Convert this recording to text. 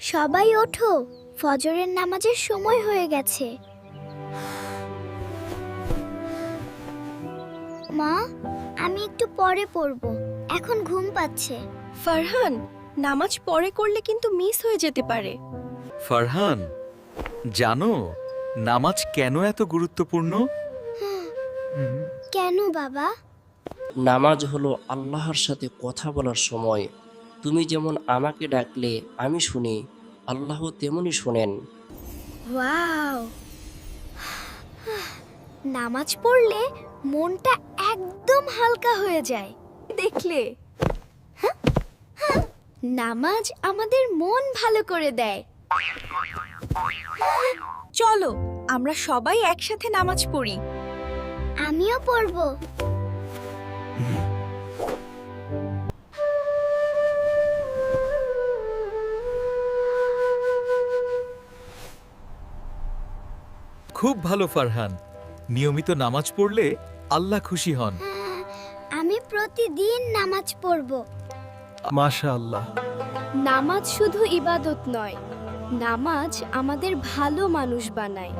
সবাই ওঠো, ফজরের নামাজের সময় হয়ে গেছে। মা, আমি একটু পরে পড়ব, এখন ঘুম পাচ্ছে। ফারহান, নামাজ পরে করলে কিন্তু মিস হয়ে যেতে পারে। ফারহান, জানো নামাজ কেন এত গুরুত্বপূর্ণ? কেন বাবা? নামাজ হলো আল্লাহর সাথে কথা বলার সময়। তুমি যেমন আমাকে ডাকলে আমি শুনি, আল্লাহ তেমনই শোনেন। ওয়াও! নামাজ পড়লে মনটা একদম হালকা হয়ে যায়। দেখলে, নামাজ আমাদের মন ভালো করে দেয়। চলো আমরা সবাই একসাথে নামাজ পড়ি। আমিও পড়ব। খুব ভালো ফারহান, নিয়মিত নামাজ পড়লে আল্লাহ খুশি হন। আমি প্রতিদিন নামাজ পড়ব। মাশাআল্লাহ। নামাজ শুধু ইবাদত নয়, নামাজ আমাদের ভালো মানুষ বানায়।